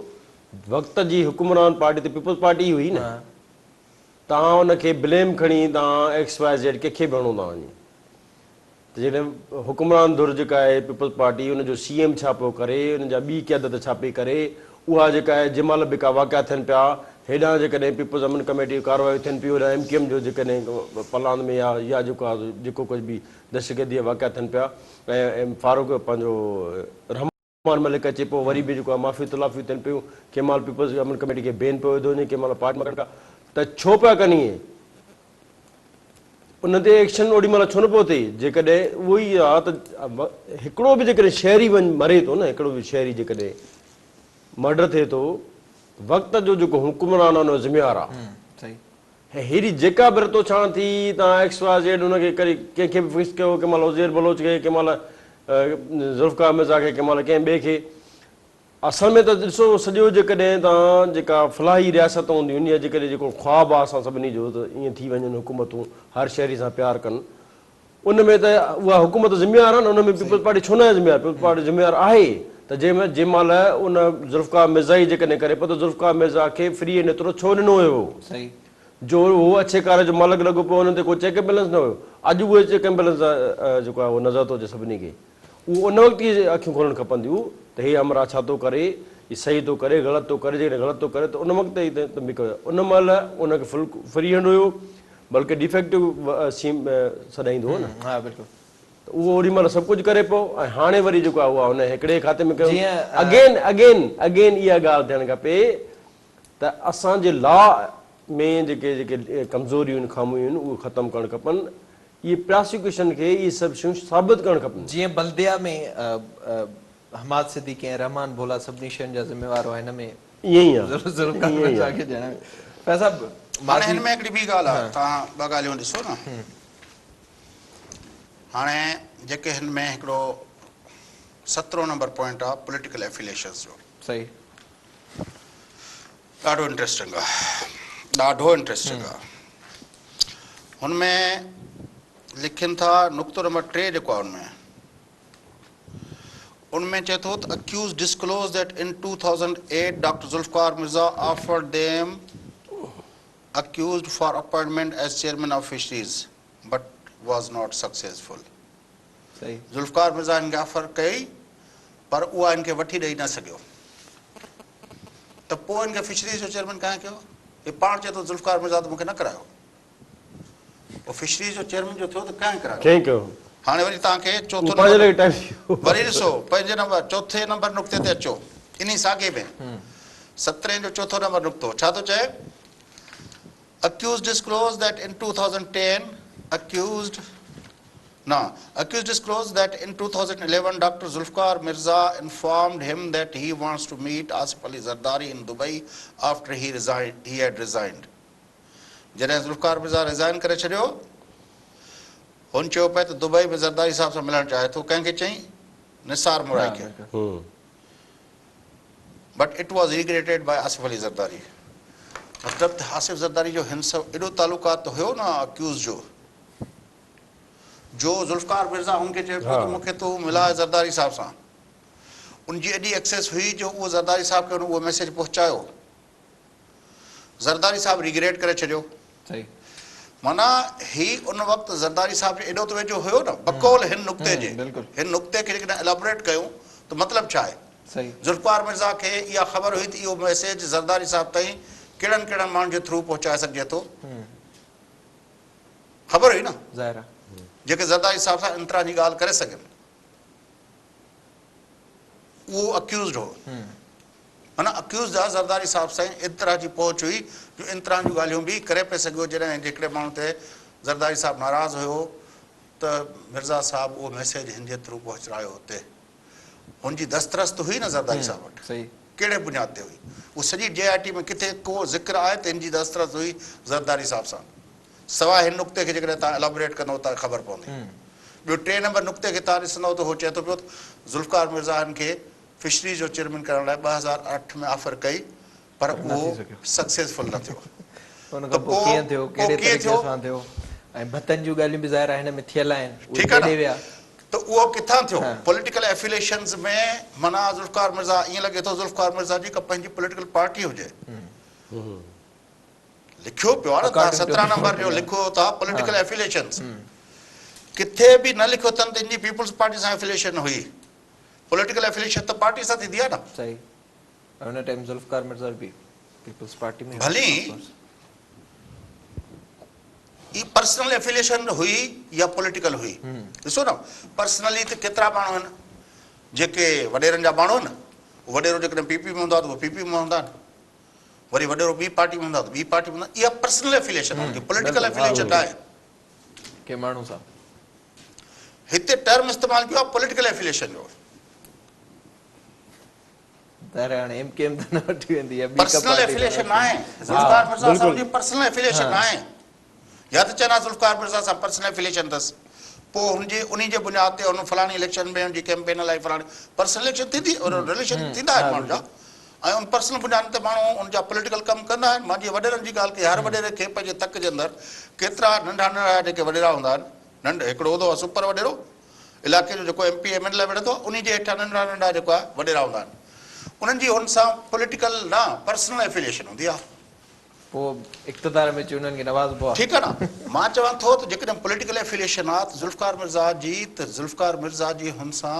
वक़्त जी हुकुमरान पार्टी त पीपल्स पार्टी हुई न तव्हां हुनखे ब्लेम खणी तव्हां XYZ कंहिंखे बि हणो था वञी त जॾहिं हुकुमरान धुर जेका आहे पीपल्स पार्टी हुनजो CM छा पियो करे हुन जा ॿी क़यादत छा पई करे उहा जेका आहे जंहिं महिल बि का वाक़िया थियनि पिया हेॾां जेकॾहिं पीपल्स अमन कमेटी कारवायूं थियनि पियूं या MKM जो जेकॾहिं पलान में या जेको कुझु बि दहशतगर्दी जा वाक़िया थियनि पिया ऐं फारूक पंहिंजो रहमान मलिक अचे पियो वरी बि जेको आहे माफ़ी तलाफ़ियूं थियनि पियूं कंहिं महिल पीपल्स अमन कमेटी खे बैन पियो विधो वञे कंहिं महिल पार्ट मां त छो पिया कनि इहे उन ते एक्शन ओॾी महिल छो न पियो थिए जेकॾहिं उहो ई आहे त हिकिड़ो बि जेकॾहिं शहरी मरे थो न हिकिड़ो बि शहरी जेकॾहिं मर्डर थिए थो वक़्त जो जेको हुकुमरान आहे हुनजो ज़िम्मेवारु आहे ऐं हेॾी जेका बि रतो छाण थी तव्हां XYZ हुनखे करे कंहिंखे बि फिक्स कयो कंहिं महिल उज़ैर बलोच खे कंहिं महिल ज़ुल्फ़िकार मिर्ज़ा खे कंहिं महिल कंहिं ॿिए खे असल में त ॾिसो सॼो जेकॾहिं तव्हां जेका फलाही रियासत हूंदियूं आहिनि या जेकॾहिं जेको ख़्वाबु आहे असां सभिनी जो त ईअं थी वञनि हुकूमतूं हर शहरी सां प्यारु कनि उन में त उहा हुकूमत ज़िम्मेवारु आहे न उन में पीपल्स पार्टी छो न आहे ज़िम्मेवारु पीपल्स पार्टी ज़िम्मेवारु आहे त जंहिं महिल उन ज़ुल्फ़िकार मिर्ज़ा ई जेकॾहिं करे पियो त ज़ुल्फ़िकार मिर्ज़ा खे फ्री एंड एतिरो छो ॾिनो हुयो जो उहो अच्छे कार्य जो मालिक लॻो पियो हुन ते कोई चेक एंड बैलेंस न हुयो अॼु उहे चेक एंड बैलेंस जेको आहे उहो नज़र थो अचे सभिनी खे उहो उन वक़्तु ई अखियूं खोलणु खपंदियूं त हे अमरा छा थो करे हीउ सही थो करे ग़लति थो करे जेकॾहिं ग़लति थो करे त उन वक़्तु ई त बि कयो उन महिल उनखे फुल फ्री हैंड हुयो बल्कि डिफेक्टिव सीम सॾाईंदो हो न हा बिल्कुलु त उहो ओॾी महिल सभु कुझु करे पियो ऐं हाणे वरी जेको आहे उहा हुन हिकिड़े खाते में कयो अगेन इहा ॻाल्हि थियणु खपे त असांजे लॉ में जेके जेके कमज़ोरियूं आहिनि ख़ामियूं आहिनि उहे ख़तमु करणु खपनि इहे प्रोसिक्यूशन खे इहे सभु शयूं साबित करणु खपनि जीअं बल्दिया में हमाद सिद्दीकी ऐं रहमान भोला सभिनी शयुनि जा ज़िम्मेवार हुआ हिन में ईअं ई आहे हाणे हिन में हिकिड़ी ॿी ॻाल्हि आहे तव्हां ॿ ॻाल्हियूं ॾिसो न हाणे जेके हिन में हिकिड़ो 17 नंबर पॉइंट आहे पॉलिटिकल एफिलिएशंस जो सही ॾाढो इंट्रस्टिंग आहे हुनमें लिखनि था नुक़्तो नंबर 3 जेको आहे उनमें चए थो त accuse disclose that in 2008 doctor Zulfikar Mirza offered them accused for appointment as chairman of fisheries but was not successful सही ज़ुल्फ़िकार मिर्ज़ा इनखे ऑफर कई पर उहा इनखे वठी ॾेई न सघियो त पोइ इनखे फिशरीज़ जो चेयरमैन कंहिं कयो हे पाण चए थो ज़ुल्फ़िकार मिर्ज़ा त मूंखे न करायो पोइ फिशरीज़ जो चेयरमैन जो थियो त कंहिं करायो हाणे वरी तव्हांखे चोथों वरी ॾिसो पंहिंजे नंबर चोथे नंबर नुक़्ते ते अचो इन साॻे में 17 जो चोथों नंबर नुक़्तो छा थो चए Accused disclosed that in 2010, accused disclosed that in 2011, Dr. Zulfikar Mirza informed him that he wants to meet Asif Ali Zardari in Dubai after he had resigned. जॾहिं ज़ुल्फ़िकार मिर्ज़ा रिज़ाइन करे छॾियो हुन चयो पिए त दुबई में ज़रदारी साहब सां मिलणु चाहे थो कंहिंखे चई निसार मुराई हाँ, खे, बिल्कुल। But it was regretted by Asif Ali Zardari. मतिलबु त आसिफ ज़रदारी जो हिन सब एॾो तालुकात हुयो न अक्यूज़ जो ज़ुल्फ़कार मिर्ज़ा हुनखे चए पियो त मूंखे तूं मिलाए ज़रदारी साहिब सां, उनजी एॾी एक्सेस हुई जो उहो ज़रदारी साहिब खे उहो मैसेज पहुचायो। ज़रदारी साहिब रिग्रेट करे छॾियो। सही। माना ही उन वक़्तु ज़रदारी साहिब जो एॾो त वेझो हुयो न बकौल हिन नुक़्ते जे, बिल्कुलु। हिन नुक़्ते खे जेकॾहिं एलेबोरेट कयूं त मतिलबु छा आहे? सही। ज़ुल्फ़कार मिर्ज़ा खे इहा ख़बर हुई त इहो मैसेज ज़रदारी साहिब ताईं कहिड़नि कहिड़नि माण्हुनि जे थ्रू पहुचाए सघिजे थो, ख़बर हुई न, ज़ाहिर आहे। जेके ज़रदारी साहिब सां इंतरा जी ॻाल्हि करे सघनि। उहो अक्यूज़ड हो, माना अक्यूज़ड आहे ज़रदारी साहिब सां इंतरा जी पहुच हुई जो इंतरा जूं ॻाल्हियूं बि करे पिए सघियो। जॾहिं जेकॾहिं माण्हू ते ज़रदारी साहिब नाराज़ हुयो त मिर्ज़ा साहिब उहो मैसेज हिन जे थ्रू पहुचायो हुते। हुनजी दस्तरस्त हुई न ज़रदारी साहिब वटि, सही। कहिड़े बुनियाद ते हुई? उहो सॼी JIT में किथे को ज़िक्र आहे त हिन जी दस्तरस्त हुई ज़रदारी साहिब सां? सवाइ हिन नुक़्ते खे जेकॾहिं तव्हां एलेबोरेट कंदव त ख़बर पवंदी। ॿियो 3 नंबर नुक़्ते खे तव्हां ॾिसंदव त उहो चए थो पियो त ज़ुल्फ़कार मिर्ज़ा हिन खे फिशरीज़ जो चेयरमैन करण लाइ 2008 में ऑफर कई, पर उहो सक्सेसफुल न थियो। उन खां पोइ कीअं थियो, कहिड़े तरीक़े सां थियो, ऐं भतनि जूं ॻाल्हियूं बि ज़ाहिर आहे हिन में थियल आहिनि, उहे ठीकु आहे केॾे न, विया। त उहो किथां थियो? पॉलिटिकल एफिलिएशंस में। माना ज़ुल्फ़कार मिर्ज़ा, ईअं लॻे थो ज़ुल्फ़कार मिर्ज़ा जी का पंहिंजी पॉलिटिकल पार्टी हुजे। लिखियो पियो आहे न, तव्हां 17 नंबर जो लिखो था पॉलिटिकल एफिलिएशंस, किथे बि न लिखियो अथनि त इनजी पीपल्स पार्टी सां एफिलिएशन हुई। पॉलिटिकल एफिलिएशन त पार्टी सां थींदी आहे न। सही। हुन टाइम ज़ुल्फ़कार मिर्ज़ा भी पीपल्स पार्टी में भली ई पर्सनल एफिलिएशन हुई या पॉलिटिकल हुई। ॾिसो न, पर्सनली त केतिरा माण्हू आहिनि जेके वॾेरनि जा माण्हू आहिनि, वॾेरो जेकॾहिं PP में हूंदा त उहो PP में हूंदा आहिनि, वरी वॾेरो ॿी पार्टी में हूंदा त ॿी पार्टी में हूंदा। इहा पर्सनल एफिलिएशन आहे, पॉलिटिकल एफिलिएशन आहे के माण्हू सां। हिते टर्म इस्तेमालु कयो आहे पॉलिटिकल एफिलिएशन जो। ज़ाहिर हाणे MKM त न वठी वेंदी आहे, पर्सनल एफिलिएशन आहे। ज़ुल्फ़कार मिर्ज़ा सां जी पर्सनल एफिलिएशन आहे, या त चवंदा ज़ुल्फ़कार मिर्ज़ा सां पर्सनल एफिलिएशन अथसि, पोइ हुनजे उन जे बुनियाद ते हुन फलाणी इलेक्शन में हुनजी कैंपेन लाइ फलाणी पर्सनल इलेक्शन थींदी, रिलेशन थींदा आहिनि माण्हुनि जा, ऐं उन पर्सनल बुनियाद ते माण्हू उनजा पॉलिटिकल कमु कंदा आहिनि। मां जीअं वॾेरनि जी ॻाल्हि कई, हर वॾेरे खे पंहिंजे तक जे अंदरि केतिरा नंढा नंढा जेके वॾेरा हूंदा आहिनि, नंढ हिकिड़ो हूंदो आहे सुपर वॾेरो, इलाइक़े जो जेको MP MLA वेठो आहे, उन जे हेठां नंढा नंढा जेको आहे वॾेरा हूंदा आहिनि। उन्हनि जी हुन सां पॉलिटिकल न पर्सनल एफिलिएशन हूंदी आहे। पोइ इक़्तिदार में अची उन्हनि खे नवाज़बो आहे। ठीकु आहे न, मां चवां थो त जेकॾहिं पॉलिटिकल एफिलिएशन आहे त ज़ुल्फ़कार मिर्ज़ा जी, त ज़ुल्फ़कार मिर्ज़ा जी हुन सां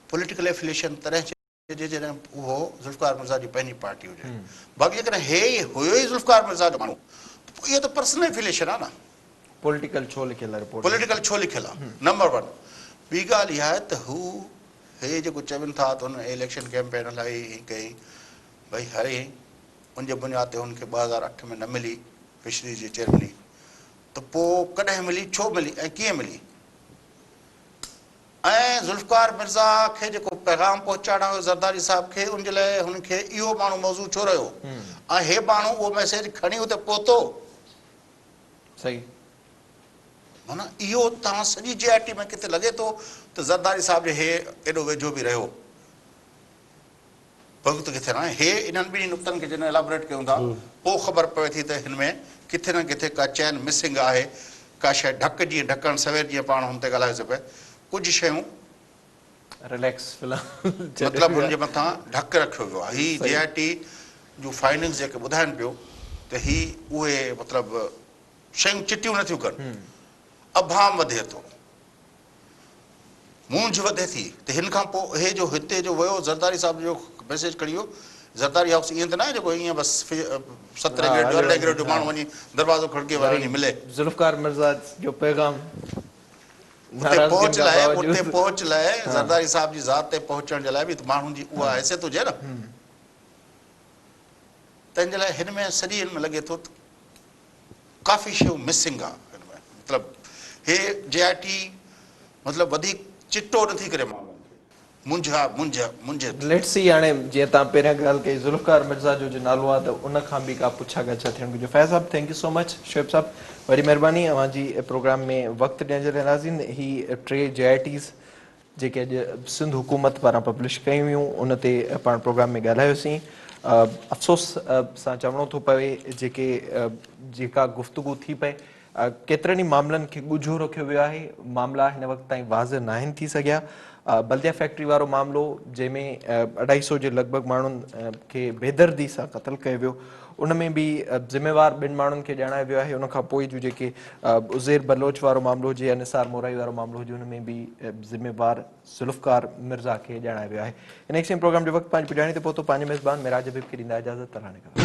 पॉलिटिकल एफिलिएशन तॾहिं चइजे जॾहिं उहो ज़ुल्फ़कार मिर्ज़ा जी पंहिंजी पार्टी हुजे। बाक़ी जेकॾहिं हे हुयो ई ज़ुल्फ़कार मिर्ज़ा जो माण्हू, त इहो त पर्सनल एफिलिएशन आहे न। पॉलिटिकल छो लिखियल आहे रिपोर्ट? पॉलिटिकल छो लिखियल आहे? नंबर 1। ॿी ॻाल्हि इहा आहे त हू हे जेको चवनि था त हुन इलेक्शन कैंपेन हलाई कई, भई हरे उनजे बुनियाद ते हुनखे 2008 में न मिली फिशरीज़ जी चेयरमैनी, त पोइ कॾहिं मिली, छो मिली ऐं कीअं मिली? ऐं ज़ुल्फ़कार मिर्ज़ा खे जेको पैगाम पहुचाइणो हुयो ज़रदारी साहिब खे, उनजे लाइ हुनखे इहो माण्हू मौज़ू छो रहियो, ऐं हे माण्हू उहो मैसेज खणी हुते पहुतो। सही। माना इहो तव्हां सॼी JIT में किथे लॻे थो त ज़रदारी साहिब जो हे एॾो वेझो बि रहियो, वक़्तु किथे न आहे। हे इन्हनि ॿिनी नुक़्तनि खे जॾहिं एलेबोरेट कयूं था, पोइ ख़बर पवे थी त हिन में किथे न किथे का चैन मिसिंग आहे, का शइ ढक जीअं ढकणु सवेर जीअं पाण हुन ते ॻाल्हायोसीं पिया, कुझु शयूं रिलैक्स मतिलबु हुनजे मथां ढक रखियो वियो आहे। हीअ JIT जूं फाइंडिंग्स जेके ॿुधाइनि पियो त हीअ उहे मतिलबु शयूं चिटियूं नथियूं कनि, अभाम वधे थो, मूंझ वधे थी। त हिन खां पोइ हे जो हिते जो वियो ज़रदारी साहिब जो मैसेज खणी वियो, ज़रदारी हाउस ईअं त न आहे जेको ईअं बसि 17 ग्रेड जो 18 ग्रेड जो माण्हू वञी दरवाज़ो खड़के वञी मिले। ज़ुल्फ़कार मिर्ज़ा जो पैगाम उते पहुच लाइ ज़रदारी साहिब जी ज़ात ते पहुचण जे लाइ बि त माण्हुनि जी उहा हैसियत हुजे न। तंहिंजे लाइ हिन में सॼी हिन में लॻे थो त काफ़ी शयूं मिसिंग आहे हिन में। मतिलबु हे JIT मतिलबु वधीक चिटो नथी करे माण्हुनि खे, लेट्स सी। हाणे जीअं तव्हां पहिरियां ॻाल्हि कई ज़ुल्फ़कार मिर्ज़ा जो नालो आहे त उन खां बि का पुछा गछा थियणु घुरिजे। फैज़ साहब thank you so much. Shoaib साहब वरी महिरबानी, अव्हांजी प्रोग्राम में वक़्तु ॾियण जे लाइ नाज़रीन। ही 3 JITs जेके अॼु सिंध हुकूमत पारां पब्लिश कयूं हुयूं उन ते पाण प्रोग्राम में ॻाल्हायोसीं। अफ़सोस सां चवणो थो पवे जेका गुफ़्तगू थी पए केतिरनि ई मामलनि खे ॻुझो रखियो वियो आहे। मामला हिन वक़्त ताईं वाज़ न आहिनि थी सघिया। बल्दिया फैक्ट्री वारो मामिलो जंहिंमें 250 जे लॻभॻि माण्हुनि खे बेदर्दी सां क़तलु कयो वियो, उन में बि ज़िम्मेवार ॿिनि माण्हुनि खे ॼाणायो वियो आहे। उनखां पोइ जूं जेके उज़ैर बलोच वारो मामिलो हुजे या निसार मोराई वारो मामिलो हुजे, उन में बि ज़िम्मेवार ज़ुल्फ़कार मिर्ज़ा खे ॼाणायो वियो आहे। इन एक्सचेंज प्रोग्राम जो वक़्तु पंहिंजी पुॼाणी ते पहुतो। पंहिंजे मेज़बान मिराज हबीब खे ॾींदा इजाज़त।